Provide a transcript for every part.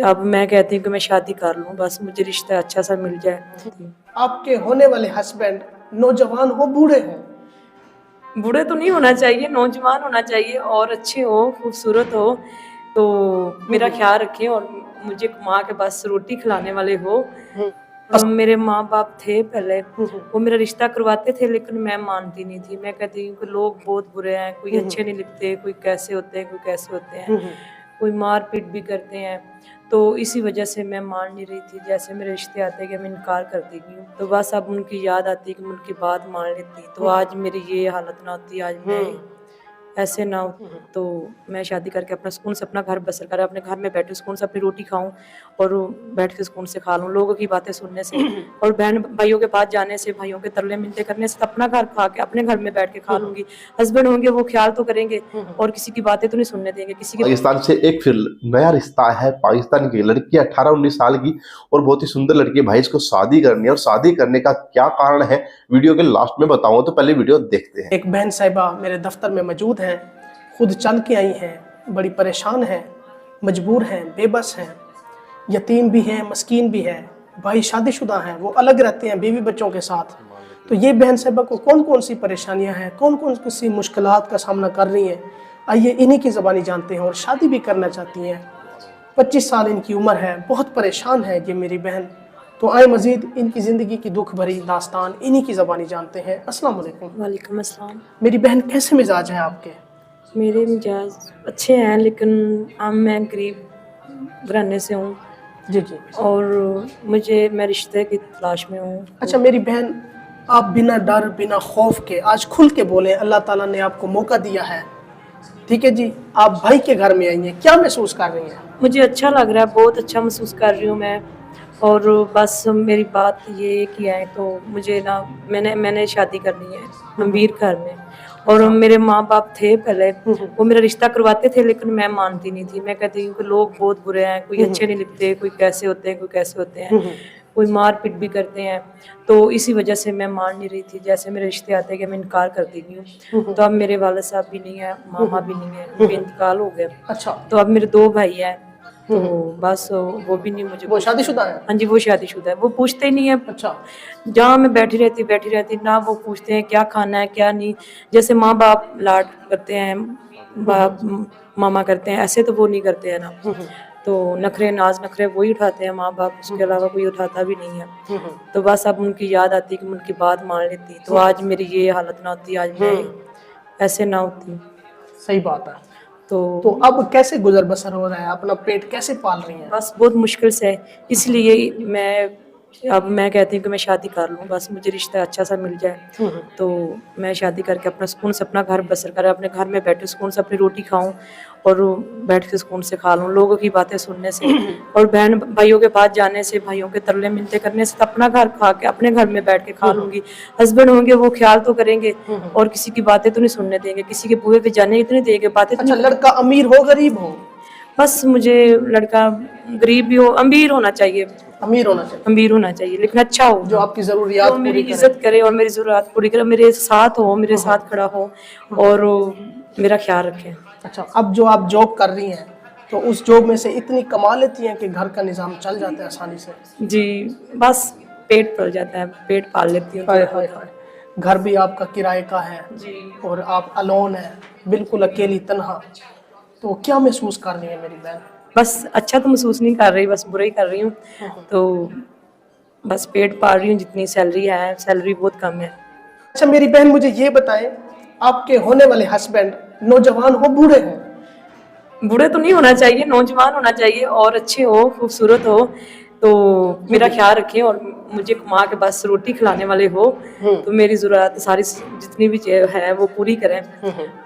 अब मैं कहती हूँ कि मैं शादी कर लूँ, बस मुझे रिश्ता अच्छा सा मिल जाए। आपके होने वाले हस्बैंड नौजवान हो बूढ़े हो? बूढ़े तो नहीं होना चाहिए, नौजवान होना चाहिए और अच्छे हो, खूबसूरत हो, तो मेरा ख्याल रखें और मुझे कमा के बस रोटी खिलाने वाले हो। मेरे माँ बाप थे पहले, वो मेरा रिश्ता करवाते थे लेकिन मैं मानती नहीं थी। मैं कहती हूँ कि लोग बहुत बुरे हैं, कोई अच्छे नहीं लिखते, कोई कैसे होते हैं, कोई कैसे होते हैं, कोई मार पीट भी करते हैं। तो इसी वजह से मैं मान नहीं रही थी। जैसे मेरे रिश्ते आते कि मैं इनकार कर देती हूँ, तो बस अब उनकी याद आती कि मैं उनकी बात मान लेती, तो आज मेरी ये हालत ना होती, आज मैं ऐसे ना हो, तो मैं शादी करके अपना सुकून से अपना घर बसर कर अपने घर में बैठे सुकून से अपनी रोटी खाऊं और बैठ के सुकून से खा लूं। लोगों की बातें सुनने से और बहन भाइयों के पास जाने से, भाइयों के तरले मिलते करने से, अपना घर खा के अपने घर में बैठ के खा लूंगी। हस्बैंड होंगे वो ख्याल तो करेंगे और किसी की बातें तो नहीं सुनने देंगे किसी की। पाकिस्तान से एक फिर नया रिश्ता है। पाकिस्तान की लड़की 18-19 साल की और बहुत ही सुंदर लड़की है। भाई इसको शादी करनी है और शादी करने का क्या कारण है वीडियो के लास्ट में बताऊंगा, तो पहले वीडियो देखते हैं। एक बहन साहिबा मेरे दफ्तर में मौजूद हैं, खुद चल के आई हैं, बड़ी परेशान हैं, मजबूर हैं, बेबस हैं, यतीम भी हैं, मस्कीन भी है। भाई शादीशुदा हैं, वो अलग रहते हैं बीवी बच्चों के साथ। तो ये बहन साहिबा को कौन कौन सी परेशानियां हैं, कौन कौन सी मुश्किलात का सामना कर रही हैं, आइए इन्हीं की ज़बानी जानते हैं। और शादी भी करना चाहती हैं, 25 साल इनकी उम्र है, बहुत परेशान है ये मेरी बहन। तो आए मज़ीद इनकी ज़िंदगी की दुख भरी दास्तान इन्हीं की ज़बानी जानते हैं। अस्सलाम वालेकुम। वालेकुम अस्सलाम। मेरी बहन कैसे मिजाज हैं आपके? मेरे मिजाज अच्छे हैं लेकिन अब मैं गरीब घराने से हूँ जी जी। और मैं रिश्ते की तलाश में हूँ। अच्छा मेरी बहन, आप बिना डर बिना खौफ के आज खुल के बोले, अल्लाह ताला ने आपको मौका दिया है, ठीक है जी, आप भाई के घर में आई हैं, क्या महसूस कर रही हैं? मुझे अच्छा लग रहा है, बहुत अच्छा महसूस कर रही हूँ मैं। और बस मेरी बात ये कि है तो मुझे ना मैंने शादी करनी है अमीर घर में। और मेरे माँ बाप थे पहले, वो मेरा रिश्ता करवाते थे लेकिन मैं मानती नहीं थी। मैं कहती हूँ कि लोग बहुत बुरे हैं, कोई अच्छे नहीं लिखते, कोई कैसे होते हैं, कोई कैसे होते हैं, कोई मार पीट भी करते हैं। तो इसी वजह से मैं मान नहीं रही थी। जैसे मेरे रिश्ते आते कि मैं इनकार कर देती हूँ। तो अब मेरे वाले साहब भी नहीं है, मामा भी नहीं है, उनका इंतकाल हो गया। अच्छा। तो अब मेरे 2 भाई हैं, तो बस वो भी नहीं मुझे। वो शादीशुदा है? हाँ जी, वो शादीशुदा है, वो पूछते ही नहीं है। अच्छा। जहाँ मैं बैठी रहती ना वो पूछते हैं क्या खाना है क्या नहीं। जैसे माँ बाप लाड करते हैं, बाप मामा करते हैं, ऐसे तो वो नहीं करते हैं ना। तो नखरे नाज नखरे वही उठाते हैं माँ बाप, उसके अलावा कोई उठाता भी नहीं है। तो बस अब उनकी याद आती कि मैं उनकी बात मान लेती, तो आज मेरी ये हालत ना होती, आज मैं ऐसे ना होती। सही बात है। तो अब कैसे गुजर बसर हो रहा है, अपना पेट कैसे पाल रही हैं? बस बहुत मुश्किल से, इसलिए मैं कहती हूँ कि मैं शादी कर लूँ, बस मुझे रिश्ता अच्छा सा मिल जाए, तो मैं शादी करके अपना सुकून से अपना घर बसर कर अपने घर में बैठे सुकून से अपनी रोटी खाऊं और बैठ के सुकून से खा लूँ। लोगों की बातें सुनने से और बहन भाइयों के पास जाने से, भाइयों के तरले मिलते करने से, अपना घर खा के अपने घर में बैठ के खा लूँगी। हस्बैंड होंगे वो ख्याल तो करेंगे और किसी की बातें तो नहीं सुनने देंगे, किसी के बुए पे जाने इतने देंगे बातें। अच्छा, लड़का अमीर हो गरीब हो? बस मुझे लड़का गरीब भी हो, अमीर होना चाहिए। अमीर होना चाहिए, अमीर होना चाहिए लेकिन अच्छा हो, जो आपकी जरूरियात तो मेरी इज्जत करे और मेरी जरूरत पूरी करे, मेरे साथ हो, मेरे साथ खड़ा हो और मेरा ख्याल रखे। अच्छा, अब जो आप जॉब कर रही हैं तो उस जॉब में से इतनी कमा लेती हैं कि घर का निजाम चल जाता है आसानी से? जी, बस पेट भर जाता है, पेट पाल लेती हूँ। हाय हाय हाय। घर भी आपका किराए का है जी, और आप अलोन है, बिल्कुल अकेली तन्हा। तो क्या महसूस कर रही है मेरी बहन? बस अच्छा तो महसूस नहीं कर रही, बस बुरा ही कर रही हूँ। तो बस पेट पाल रही हूँ, जितनी सैलरी है, सैलरी बहुत कम है। अच्छा मेरी बहन, मुझे ये बताएं, आपके होने वाले हस्बैंड नौजवान हो बूढ़े हो? बूढ़े तो नहीं होना चाहिए, नौजवान होना चाहिए और अच्छे हो, खूबसूरत हो, तो मेरा ख्याल रखें और मुझे कमा के बस रोटी खिलाने वाले हो, तो मेरी ज़रूरत सारी जितनी भी है वो पूरी करें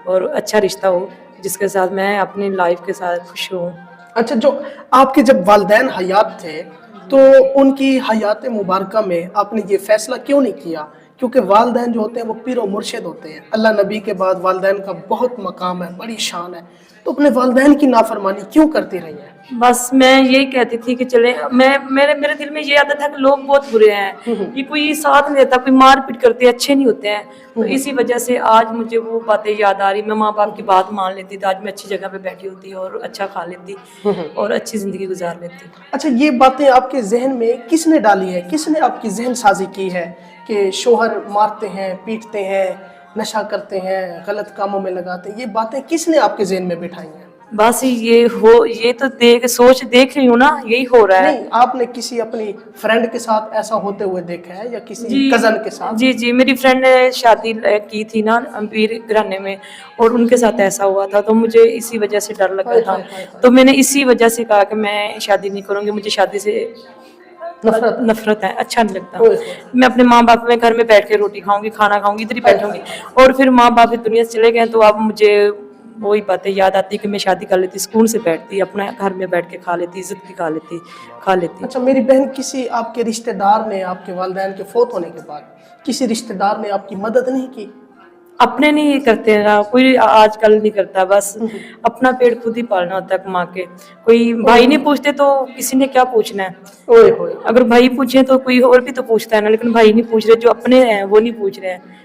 और अच्छा रिश्ता हो जिसके साथ मैं अपनी लाइफ के साथ खुश हूँ। अच्छा, जो आपके जब वालिदैन हयात थे तो उनकी हयात मुबारका में आपने ये फैसला क्यों नहीं किया क्योंकि वालिदैन जो होते हैं वो पीर और मुर्शिद होते हैं। अल्लाह नबी के बाद वालिदैन का बहुत मकाम है, बड़ी शान है। तो अपने वालिदैन की नाफरमानी क्यों करती रही है? बस मैं यही कहती थी कि चले, मेरे दिल में ये आदत था कि लोग बहुत बुरे हैं, ये कोई साथ नहीं देता, कोई मार पीट करते अच्छे नहीं होते हैं। तो इसी वजह से आज मुझे वो बातें याद आ रही। मैं माँ बाप की बात मान लेती तो आज मैं अच्छी जगह पे बैठी होती और अच्छा खा लेती और अच्छी जिंदगी गुजार लेती। अच्छा, ये बातें आपके जहन में किसने डाली है, किसने आपकी जहन साजी की है कि शोहर मारते हैं, पीटते हैं, नशा करते हैं, गलत कामों में लगाते हैं? ये बातें किसने आपके जहन में बिठाई हैं? बस ये तो देख रही हूँ ना, यही हो रहा है। नहीं, आपने किसी अपनी फ्रेंड के साथ ऐसा होते हुए देखा है या किसी कजन के साथ? जी, मेरी फ्रेंड ने शादी की थी ना अमीर घराने में, और उनके साथ ऐसा हुआ था, तो मुझे इसी वजह से डर लगा था। तो मैंने इसी वजह से कहा कि मैं शादी नहीं करूंगी, मुझे शादी से नफरत है, अच्छा नहीं लगता। मैं अपने माँ बाप में घर में बैठ के रोटी खाऊंगी, खाना खाऊंगी, इधर ही बैठूंगी। और फिर माँ बाप इस दुनिया से चले गए तो अब मुझे वही बातें याद आती कि मैं शादी कर लेती, सुकून से बैठती, अपने घर में बैठ के खा लेती, इज्जत की खा लेती। अच्छा, मेरी बहन, किसी आपके रिश्तेदार ने आपके वालिदैन के फौत होने के बाद किसी रिश्तेदार ने आपकी मदद नहीं की? अपने नहीं करते ना, कोई आजकल नहीं करता, बस अपना पेट खुद ही पालना होता है कमा के। कोई भाई नहीं पूछते तो किसी ने क्या पूछना है। ओए होए। अगर भाई पूछे तो कोई और भी तो पूछता है ना, लेकिन भाई नहीं पूछ रहे, जो अपने हैं वो नहीं पूछ रहे हैं।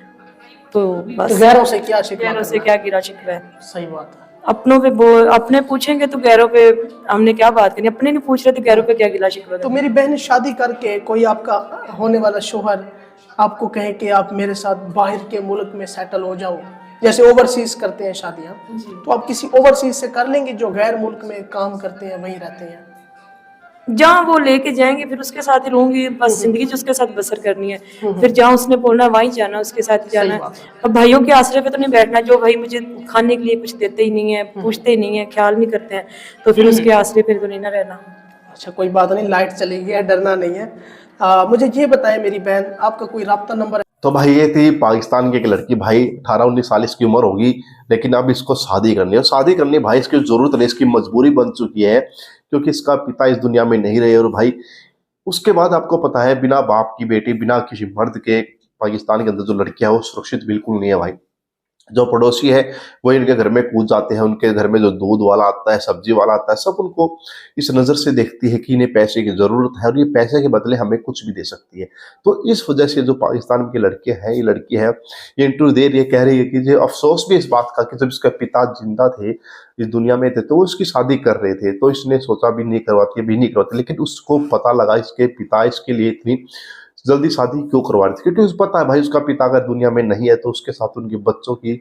तो बस गैरों से क्या शिकवा गैरों से क्या गिरा शिकवा है। सही बात है। अपनों पे अपने पूछेंगे तो गैरों पे हमने क्या बात करनी, अपने नहीं पूछ रहे तो गैरों पे क्या गिला शिकवा। तो मेरी बहन, शादी करके कोई आपका होने वाला शोहर आपको कहे कि आप मेरे साथ बाहर के मुल्क में सेटल हो जाओ, जैसे ओवरसीज करते हैं शादियां, तो आप किसी ओवरसीज से कर लेंगे जो गैर मुल्क में काम करते हैं, वहीं रहते हैं? जहाँ वो लेके जाएंगे फिर उसके साथ ही रहूंगी, बस जिंदगी जो उसके साथ बसर करनी है। फिर जहाँ उसने बोलना है वहीं जाना, उसके साथ ही जाना है। अब भाइयों के आश्रय पे तो नहीं बैठना, जो भाई मुझे खाने के लिए कुछ देते ही नहीं है, पूछते ही नहीं है, ख्याल नहीं करते हैं, तो फिर उसके आश्रय पे तो नहीं ना रहना। अच्छा, कोई बात नहीं, लाइट चलेगी है, डरना नहीं है। मुझे ये बताएं मेरी बहन, आपका कोई राब्ता नंबर? तो भाई ये थी पाकिस्तान की एक लड़की, भाई 18-19 साल इसकी उम्र होगी, लेकिन अब इसको शादी करनी है। और शादी करनी भाई इसकी जरूरत नहीं, इसकी मजबूरी बन चुकी है, क्योंकि इसका पिता इस दुनिया में नहीं रहे। और भाई उसके बाद आपको पता है, बिना बाप की बेटी, बिना किसी मर्द के पाकिस्तान के अंदर जो लड़कियां है वो सुरक्षित बिल्कुल नहीं है भाई। जो पड़ोसी है वो इनके घर में कूद जाते हैं, उनके घर में जो दूध वाला आता है, सब्जी वाला आता है, सब उनको इस नज़र से देखती है कि इन्हें पैसे की ज़रूरत है और ये पैसे के बदले हमें कुछ भी दे सकती है। तो इस वजह से जो पाकिस्तान की लड़कियां हैं, ये लड़की है, ये इंटरव्यू दे रही है, कह रही है कि जो अफसोस भी इस बात का कि जब इसका पिता जिंदा थे, इस दुनिया में थे, तो वो इसकी शादी कर रहे थे, तो इसने सोचा भी नहीं करवाती, लेकिन उसको पता लगा इसके पिता इसके लिए इतनी जल्दी शादी क्यों करवा रही थी, क्योंकि उसको पता है भाई उसका पिता अगर दुनिया में नहीं है तो उसके साथ उनके बच्चों की,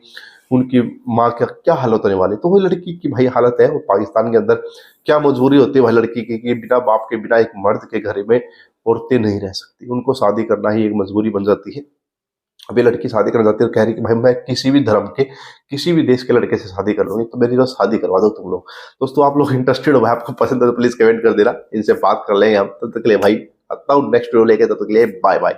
उनकी माँ का क्या हालत होने वाली। तो वो लड़की की भाई हालत है, वो पाकिस्तान के अंदर क्या मजबूरी होती है भाई लड़की की कि बिना बाप के, बिना एक मर्द के घर में औरतें नहीं रह सकती, उनको शादी करना ही एक मजबूरी बन जाती है। अभी लड़की शादी करना चाहती है और कह रही कि भाई मैं किसी भी धर्म के, किसी भी देश के लड़के से शादी कर लूंगी, तो मेरी तो शादी करवा दो तुम लोग। दोस्तों आप लोग इंटरेस्टेड हो भाई, आपको पसंद है तो प्लीज कमेंट कर देना, इनसे बात कर लेंगे हम। तब तक के लिए भाई आता हूँ नेक्स्ट वीडियो लेके, तब तक के लिए बाय बाय।